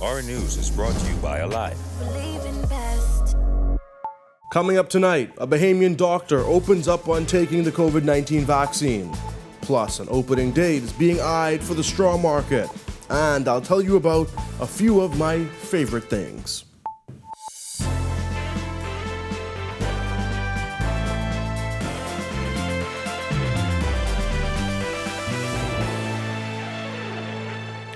Our news is brought to you by Alive. Coming up tonight, a Bahamian doctor opens up on taking the COVID-19 vaccine. Plus, an opening date is being eyed for the straw market. And I'll tell you about a few of my favorite things.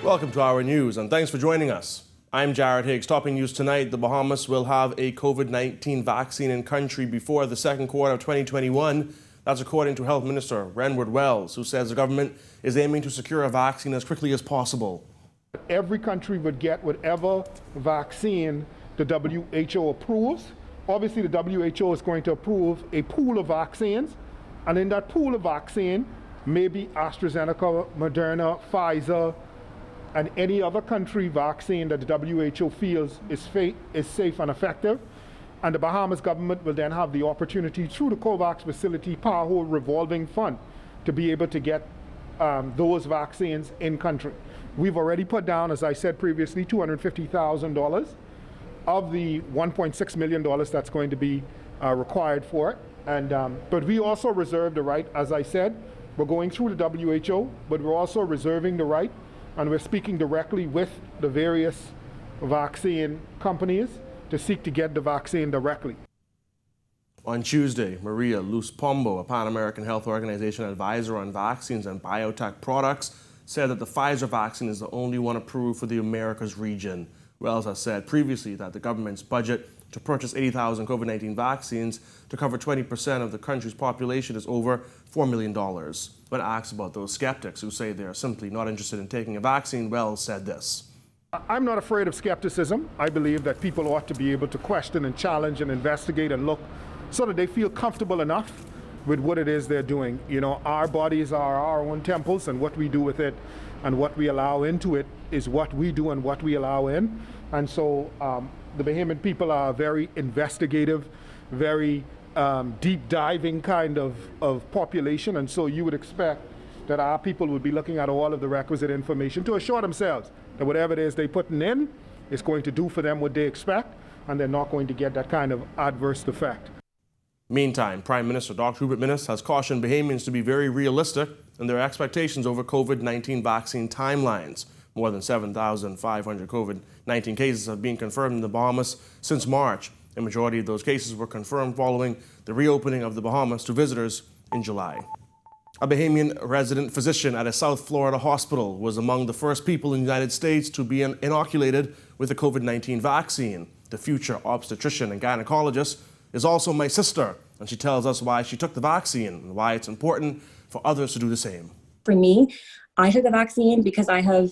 Welcome to our news, and thanks for joining us. I'm Jared Higgs. Topping news tonight, the Bahamas will have a COVID-19 vaccine in country before the second quarter of 2021. That's according to Health Minister Renward Wells, who says the government is aiming to secure a vaccine as quickly as possible. Every country would get whatever vaccine the WHO approves. Obviously, the WHO is going to approve a pool of vaccines, and in that pool of vaccine, maybe AstraZeneca, Moderna, Pfizer, and any other country vaccine that the WHO feels is safe and effective. And the Bahamas government will then have the opportunity through the COVAX facility PAHO revolving fund to be able to get those vaccines in country. We've already put down, as I said previously, $250,000 of the $1.6 million that's going to be required for it. And but we also reserve the right, as I said, we're going through the WHO, but we're also reserving the right, and we're speaking directly with the various vaccine companies to seek to get the vaccine directly. On Tuesday, Maria Luz Pombo, a Pan American Health Organization advisor on vaccines and biotech products, said that the Pfizer vaccine is the only one approved for the Americas region. Wells has said previously that the government's budget to purchase 80,000 COVID-19 vaccines to cover 20% of the country's population is over $4 million. When asked about those skeptics who say they are simply not interested in taking a vaccine, Wells said this. I'm not afraid of skepticism. I believe that people ought to be able to question and challenge and investigate and look so that they feel comfortable enough with what it is they're doing. You know, our bodies are our own temples, and what we do with it and what we allow into it is what we do and what we allow in. And so the Bahamian people are very investigative, very deep diving kind of population, and so you would expect that our people would be looking at all of the requisite information to assure themselves that whatever it is they're putting in is going to do for them what they expect, and they're not going to get that kind of adverse effect. Meantime, Prime Minister Dr. Hubert Minnis has cautioned Bahamians to be very realistic in their expectations over COVID-19 vaccine timelines. More than 7,500 COVID-19 cases have been confirmed in the Bahamas since March. A majority of those cases were confirmed following the reopening of the Bahamas to visitors in July. A Bahamian resident physician at a South Florida hospital was among the first people in the United States to be inoculated with the COVID-19 vaccine. The future obstetrician and gynecologist is also my sister, and she tells us why she took the vaccine and why it's important for others to do the same. For me, I took the vaccine because I have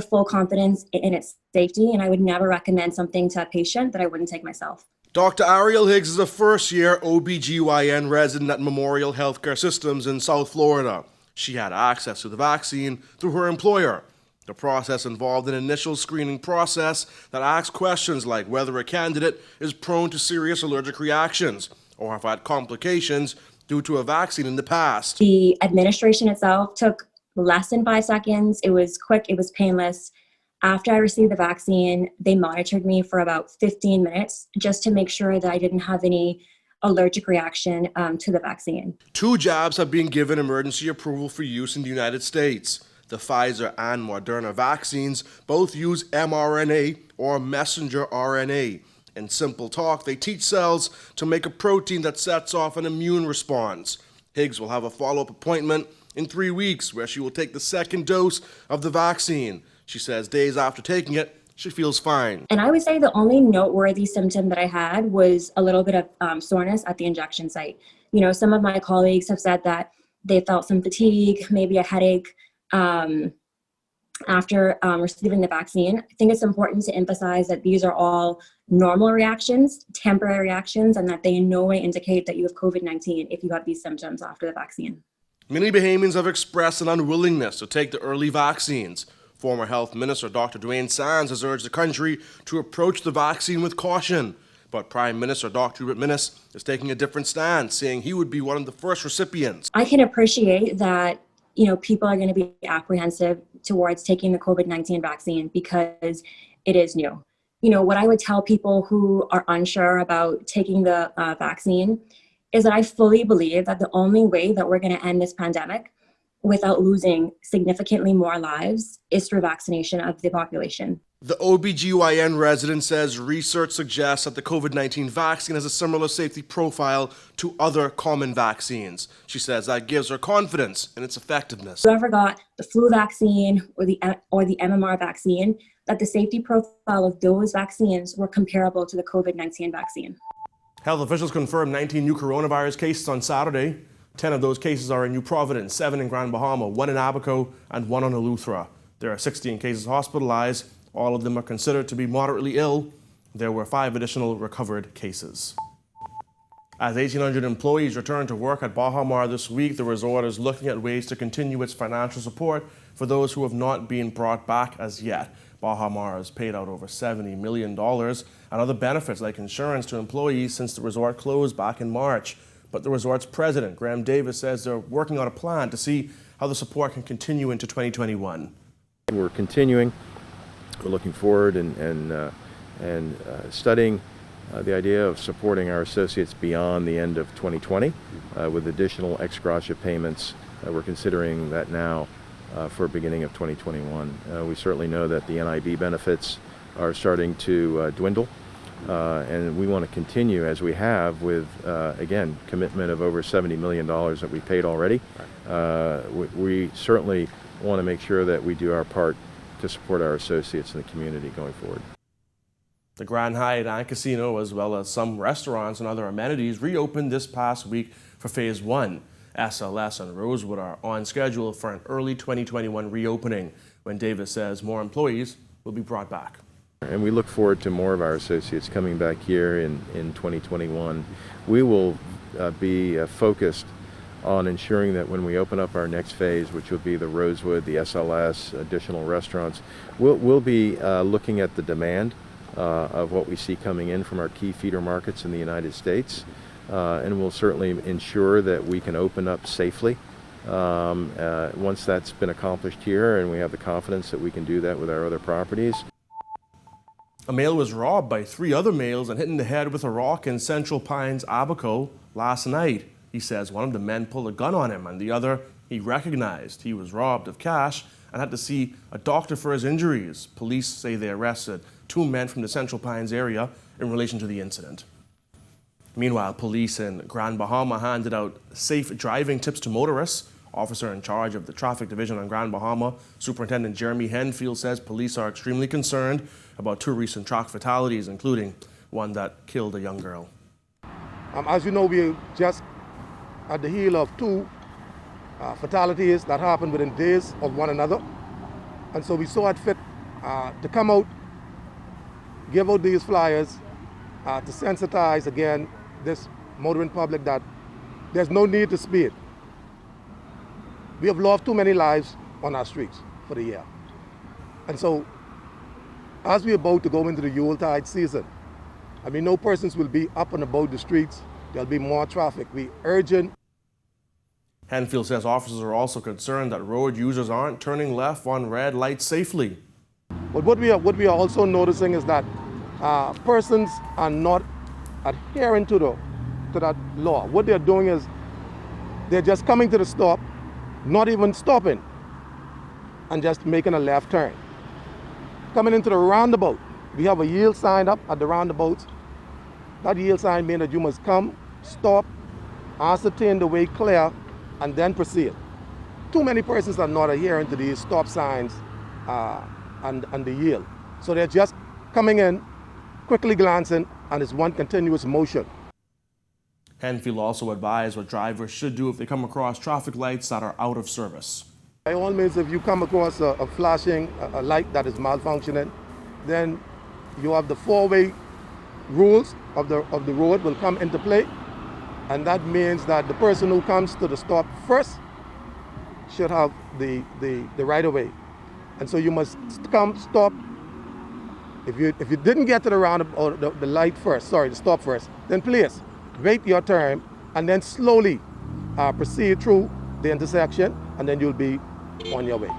full confidence in its safety, and I would never recommend something to a patient that I wouldn't take myself. Dr. Ariel Higgs is a first-year OBGYN resident at Memorial Healthcare Systems in South Florida. She had access to the vaccine through her employer. The process involved an initial screening process that asks questions like whether a candidate is prone to serious allergic reactions or have had complications due to a vaccine in the past. The administration itself took less than 5 seconds. It was quick, it was painless. After I received the vaccine, they monitored me for about 15 minutes just to make sure that I didn't have any allergic reaction to the vaccine. 2 jabs have been given emergency approval for use in the United States. The Pfizer and Moderna vaccines both use mRNA or messenger RNA. In simple talk, they teach cells to make a protein that sets off an immune response. Higgs will have a follow-up appointment in 3 weeks where she will take the second dose of the vaccine. She says days after taking it, she feels fine. And I would say the only noteworthy symptom that I had was a little bit of soreness at the injection site. You know, some of my colleagues have said that they felt some fatigue, maybe a headache after receiving the vaccine. I think it's important to emphasize that these are all normal reactions, temporary reactions, and that they in no way indicate that you have COVID-19 if you have these symptoms after the vaccine. Many Bahamians have expressed an unwillingness to take the early vaccines. Former Health Minister Dr. Dwayne Sands has urged the country to approach the vaccine with caution. But Prime Minister Dr. Hubert Minnis is taking a different stance, saying he would be one of the first recipients. I can appreciate that, you know, people are going to be apprehensive towards taking the COVID-19 vaccine because it is new. You know, what I would tell people who are unsure about taking the vaccine is that I fully believe that the only way that we're going to end this pandemic without losing significantly more lives is through vaccination of the population. The OBGYN resident says research suggests that the COVID-19 vaccine has a similar safety profile to other common vaccines. She says that gives her confidence in its effectiveness. Whoever got the flu vaccine or the MMR vaccine, that the safety profile of those vaccines were comparable to the COVID-19 vaccine. Health officials confirmed 19 new coronavirus cases on Saturday. 10 of those cases are in New Providence, 7 in Grand Bahama, 1 in Abaco, and 1 on Eleuthera. There are 16 cases hospitalized. All of them are considered to be moderately ill. There were 5 additional recovered cases. As 1,800 employees return to work at Bahama this week, the resort is looking at ways to continue its financial support for those who have not been brought back as yet. Bahama has paid out over $70 million and other benefits like insurance to employees since the resort closed back in March. But the resort's president, Graham Davis, says they're working on a plan to see how the support can continue into 2021. We're continuing. We're looking forward and studying the idea of supporting our associates beyond the end of 2020 with additional ex gratia payments. We're considering that now for beginning of 2021. We certainly know that the NIB benefits are starting to dwindle, and we want to continue as we have with, again, commitment of over $70 million that we paid already. We certainly want to make sure that we do our part to support our associates in the community going forward. The Grand Hyatt and Casino, as well as some restaurants and other amenities, reopened this past week for Phase 1. SLS and Rosewood are on schedule for an early 2021 reopening, when Davis says more employees will be brought back. And we look forward to more of our associates coming back here in 2021. We will be focused on ensuring that when we open up our next phase, which will be the Rosewood, the SLS, additional restaurants, we'll be looking at the demand of what we see coming in from our key feeder markets in the United States. And we'll certainly ensure that we can open up safely once that's been accomplished here, and we have the confidence that we can do that with our other properties. A male was robbed by 3 other males and hit in the head with a rock in Central Pines, Abaco, last night. He says one of the men pulled a gun on him and the other he recognized. He was robbed of cash and had to see a doctor for his injuries. Police say they arrested 2 men from the Central Pines area in relation to the incident. Meanwhile, police in Grand Bahama handed out safe driving tips to motorists. Officer in charge of the traffic division on Grand Bahama, Superintendent Jeremy Henfield, says police are extremely concerned about 2 recent truck fatalities, including one that killed a young girl. As you know, we're just at the heel of 2 fatalities that happened within days of one another. And so we saw it fit to come out, give out these flyers to sensitize again this motoring public that there's no need to speed. We have lost too many lives on our streets for the year. And so as we're about to go into the Yuletide season, I mean, no persons will be up and about the streets. There'll be more traffic. We urgent. Henfield says officers are also concerned that road users aren't turning left on red lights safely. But what we are also noticing is that persons are not adhering to that law. What they're doing is they're just coming to the stop, not even stopping, and just making a left turn. Coming into the roundabout, we have a yield sign up at the roundabouts. That yield sign means that you must come, stop, ascertain the way clear, and then proceed. Too many persons are not adhering to these stop signs and the yield. So they're just coming in, quickly glancing, and it's one continuous motion. Henfield also advised what drivers should do if they come across traffic lights that are out of service. By all means, if you come across a flashing a light that is malfunctioning, then you have the 4-way rules of the road will come into play. And that means that the person who comes to the stop first should have the right of way. And so you must come, stop. If you didn't get to the roundabout or the light first, the stop first, then please wait your turn and then slowly proceed through the intersection, and then you'll be on your way.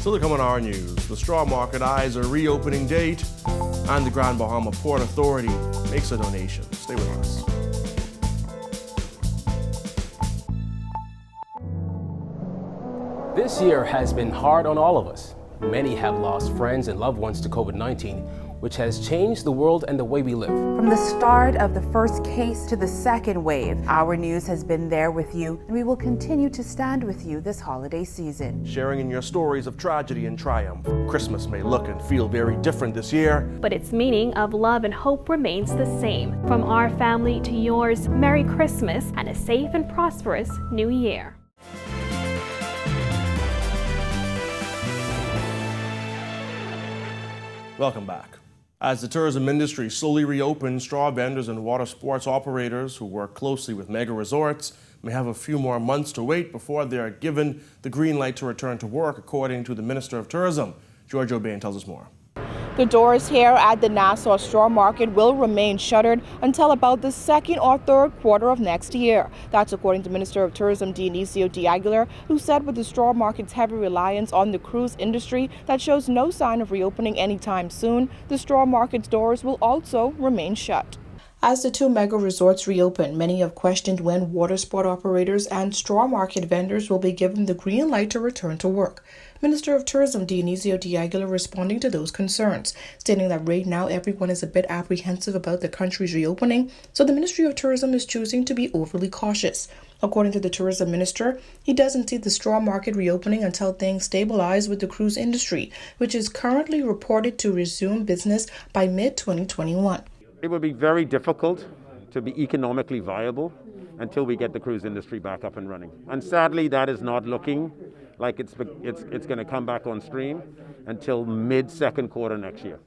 Still to come on our news, the straw market eyes a reopening date, and the Grand Bahama Port Authority makes a donation. Stay with us. This year has been hard on all of us. Many have lost friends and loved ones to COVID-19, which has changed the world and the way we live. From the start of the first case to the second wave, our news has been there with you, and we will continue to stand with you this holiday season. Sharing in your stories of tragedy and triumph. Christmas may look and feel very different this year, but its meaning of love and hope remains the same. From our family to yours, Merry Christmas and a safe and prosperous New Year. Welcome back. As the tourism industry slowly reopens, straw vendors and water sports operators who work closely with mega resorts may have a few more months to wait before they are given the green light to return to work, according to the Minister of Tourism. George O'Bain tells us more. The doors here at the Nassau Straw Market will remain shuttered until about the second or third quarter of next year. That's according to Minister of Tourism Dionisio de Aguilar, who said with the straw market's heavy reliance on the cruise industry that shows no sign of reopening anytime soon, the straw market's doors will also remain shut. As the two mega resorts reopen, many have questioned when water sport operators and straw market vendors will be given the green light to return to work. Minister of Tourism Dionisio de Aguilar responding to those concerns, stating that right now everyone is a bit apprehensive about the country's reopening, so the Ministry of Tourism is choosing to be overly cautious. According to the tourism minister, he doesn't see the straw market reopening until things stabilize with the cruise industry, which is currently reported to resume business by mid-2021. It would be very difficult to be economically viable until we get the cruise industry back up and running. And sadly, that is not looking like it's going to come back on stream until mid-second quarter next year.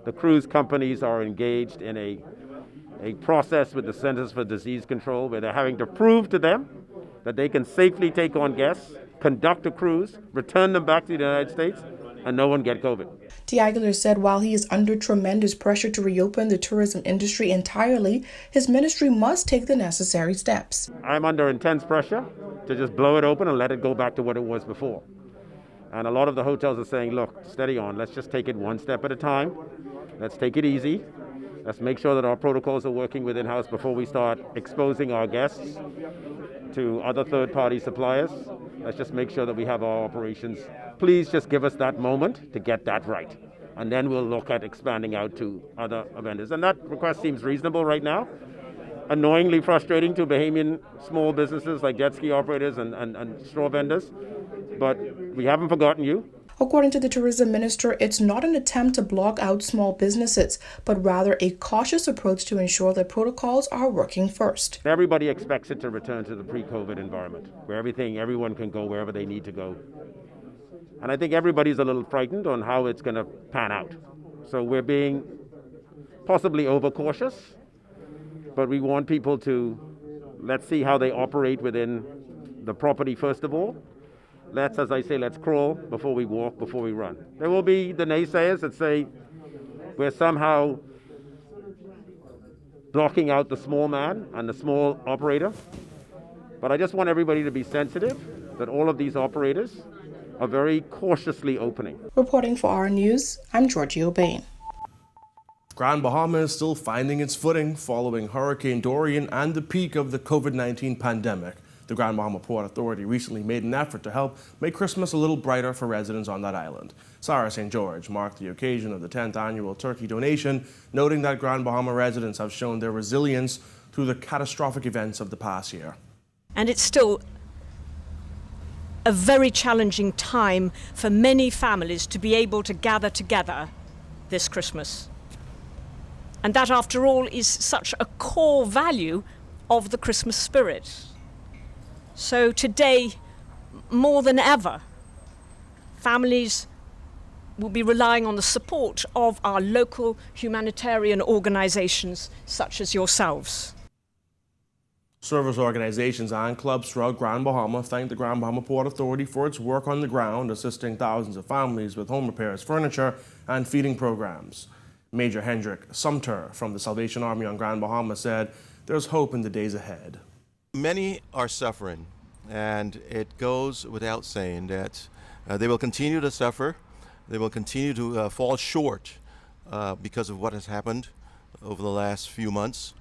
The cruise companies are engaged in a process with the Centers for Disease Control where they're having to prove to them that they can safely take on guests, conduct a cruise, return them back to the United States, and no one get COVID. De Aguilar said while he is under tremendous pressure to reopen the tourism industry entirely, his ministry must take the necessary steps. I'm under intense pressure to just blow it open and let it go back to what it was before. And a lot of the hotels are saying, look, steady on, let's just take it one step at a time. Let's take it easy. Let's make sure that our protocols are working within house before we start exposing our guests to other third-party suppliers. Let's just make sure that we have our operations. Please just give us that moment to get that right. And then we'll look at expanding out to other vendors. And that request seems reasonable right now. Annoyingly frustrating to Bahamian small businesses like jet ski operators and straw vendors. But we haven't forgotten you. According to the tourism minister, it's not an attempt to block out small businesses, but rather a cautious approach to ensure that protocols are working first. Everybody expects it to return to the pre-COVID environment, where everyone can go wherever they need to go. And I think everybody's a little frightened on how it's going to pan out. So we're being possibly overcautious, but we want people to, let's see how they operate within the property first of all. Let's, as I say, let's crawl before we walk, before we run. There will be the naysayers that say we're somehow blocking out the small man and the small operator. But I just want everybody to be sensitive that all of these operators are very cautiously opening. Reporting for our news, I'm Georgie O'Bain. Grand Bahama is still finding its footing following Hurricane Dorian and the peak of the COVID-19 pandemic. The Grand Bahama Port Authority recently made an effort to help make Christmas a little brighter for residents on that island. Sarah St. George marked the occasion of the 10th annual turkey donation, noting that Grand Bahama residents have shown their resilience through the catastrophic events of the past year. And it's still a very challenging time for many families to be able to gather together this Christmas. And that, after all, is such a core value of the Christmas spirit. So today, more than ever, families will be relying on the support of our local humanitarian organizations such as yourselves. Service organizations and clubs throughout Grand Bahama thank the Grand Bahama Port Authority for its work on the ground, assisting thousands of families with home repairs, furniture, and feeding programs. Major Hendrik Sumter from the Salvation Army on Grand Bahama said there's hope in the days ahead. Many are suffering And it goes without saying that they will continue to suffer. They will continue to fall short because of what has happened over the last few months.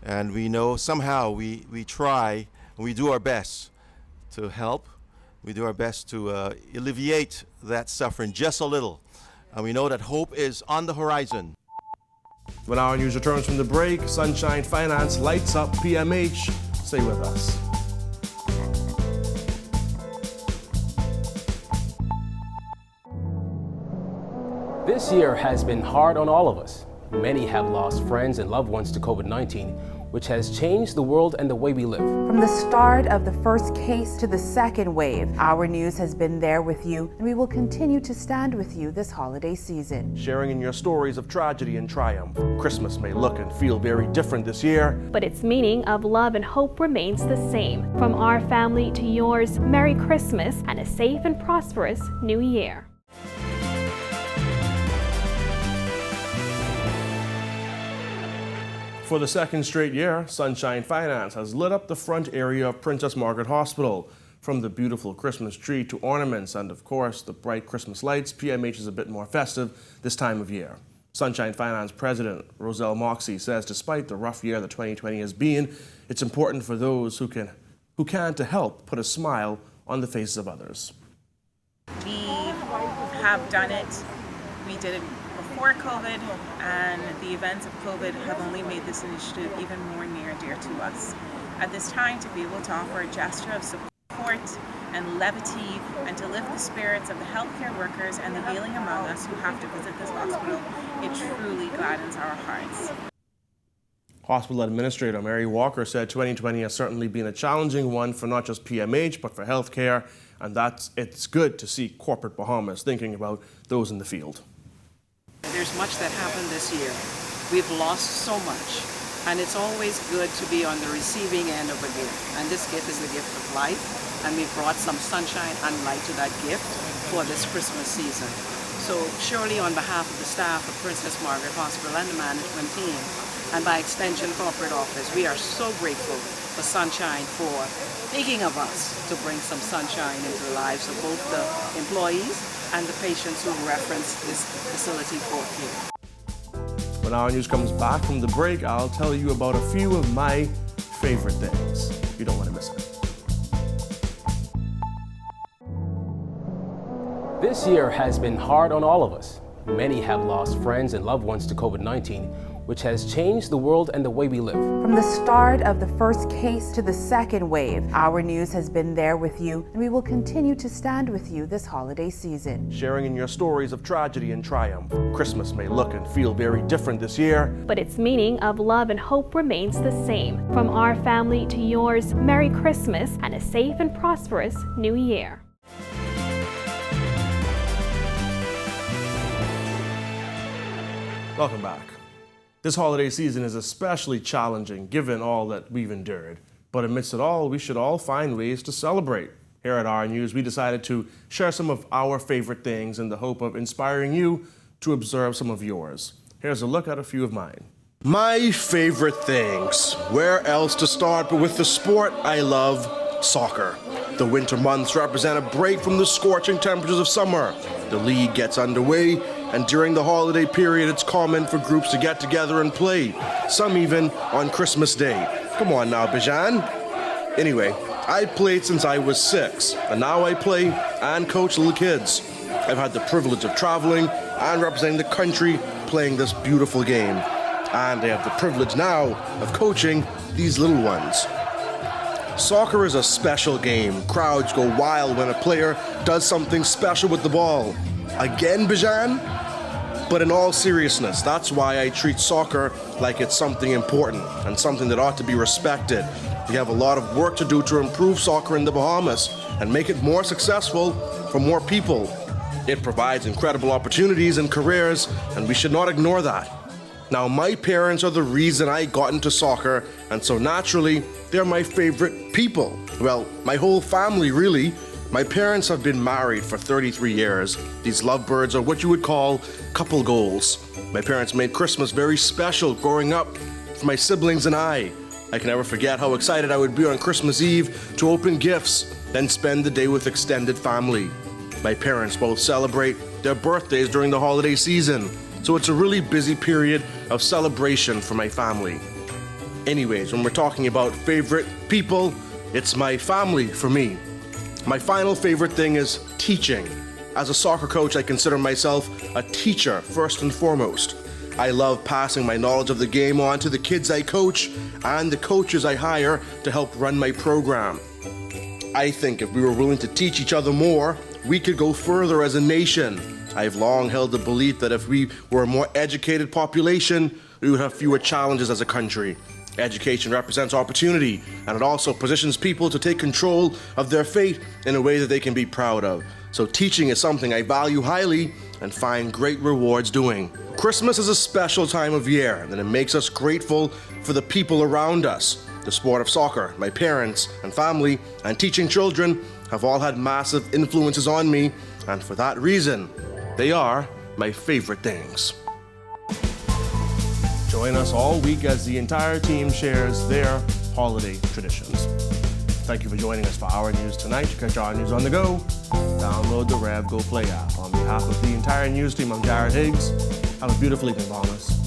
And we know somehow we try and we do our best to help. We do our best to alleviate that suffering just a little. And we know that hope is on the horizon. When our news returns from the break, Sunshine Finance lights up PMH. Stay with us. This year has been hard on all of us. Many have lost friends and loved ones to COVID-19, which has changed the world and the way we live. From the start of the first case to the second wave, our news has been there with you, and we will continue to stand with you this holiday season. Sharing in your stories of tragedy and triumph. Christmas may look and feel very different this year, but its meaning of love and hope remains the same. From our family to yours, Merry Christmas and a safe and prosperous New Year. For the second straight year, Sunshine Finance has lit up the front area of Princess Margaret Hospital. From the beautiful Christmas tree to ornaments and, of course, the bright Christmas lights, PMH is a bit more festive this time of year. Sunshine Finance President Roselle Moxie says despite the rough year that 2020 has been, it's important for those who can to help put a smile on the faces of others. We have done it. We did it before COVID, and the events of COVID have only made this initiative even more near and dear to us. At this time, to be able to offer a gesture of support and levity and to lift the spirits of the healthcare workers and the ailing among us who have to visit this hospital, it truly gladdens our hearts. Hospital Administrator Mary Walker said 2020 has certainly been a challenging one for not just PMH but for healthcare, and it's good to see corporate Bahamas thinking about those in the field. There's much that happened this year. We've lost so much, and it's always good to be on the receiving end of a gift. And this gift is the gift of life, and we've brought some sunshine and light to that gift for this Christmas season. So surely on behalf of the staff of Princess Margaret Hospital and the management team, and by extension corporate office, we are so grateful for Sunshine for thinking of us to bring some sunshine into the lives of both the employees and the patients who reference this facility for care. When our news comes back from the break, I'll tell you about a few of my favorite things. You don't want to miss it. This year has been hard on all of us. Many have lost friends and loved ones to COVID-19, which has changed the world and the way we live. From the start of the first case to the second wave, our news has been there with you, and we will continue to stand with you this holiday season. Sharing in your stories of tragedy and triumph. Christmas may look and feel very different this year, but its meaning of love and hope remains the same. From our family to yours, Merry Christmas and a safe and prosperous New Year. Welcome back. This holiday season is especially challenging given all that we've endured. But amidst it all, we should all find ways to celebrate. Here at Our News, we decided to share some of our favorite things in the hope of inspiring you to observe some of yours. Here's a look at a few of mine. My favorite things. Where else to start but with the sport I love, soccer. The winter months represent a break from the scorching temperatures of summer. The league gets underway, and during the holiday period, it's common for groups to get together and play, some even on Christmas Day. Come on now, Bijan. Anyway, I played since I was 6, and now I play and coach little kids. I've had the privilege of traveling and representing the country playing this beautiful game. And I have the privilege now of coaching these little ones. Soccer is a special game. Crowds go wild when a player does something special with the ball. Again, Bijan? But in all seriousness, that's why I treat soccer like it's something important and something that ought to be respected. We have a lot of work to do to improve soccer in the Bahamas and make it more successful for more people. It provides incredible opportunities and careers, and we should not ignore that. Now, my parents are the reason I got into soccer, and so naturally, they're my favorite people. Well, my whole family, really. My parents have been married for 33 years. These lovebirds are what you would call couple goals. My parents made Christmas very special growing up for my siblings and I. I can never forget how excited I would be on Christmas Eve to open gifts then spend the day with extended family. My parents both celebrate their birthdays during the holiday season, so it's a really busy period of celebration for my family. Anyways, when we're talking about favorite people, it's my family for me. My final favorite thing is teaching. As a soccer coach, I consider myself a teacher first and foremost. I love passing my knowledge of the game on to the kids I coach and the coaches I hire to help run my program. I think if we were willing to teach each other more, we could go further as a nation. I've long held the belief that if we were a more educated population, we would have fewer challenges as a country. Education represents opportunity, and it also positions people to take control of their fate in a way that they can be proud of. So teaching is something I value highly and find great rewards doing. Christmas is a special time of year, and it makes us grateful for the people around us. The sport of soccer, my parents and family, and teaching children have all had massive influences on me, and for that reason, they are my favorite things. Join us all week as the entire team shares their holiday traditions. Thank you for joining us for our news tonight. To catch our news on the go, download the Rev Go Play app. On behalf of the entire news team, I'm Jared Higgs. Have a beautiful evening, Bahamas.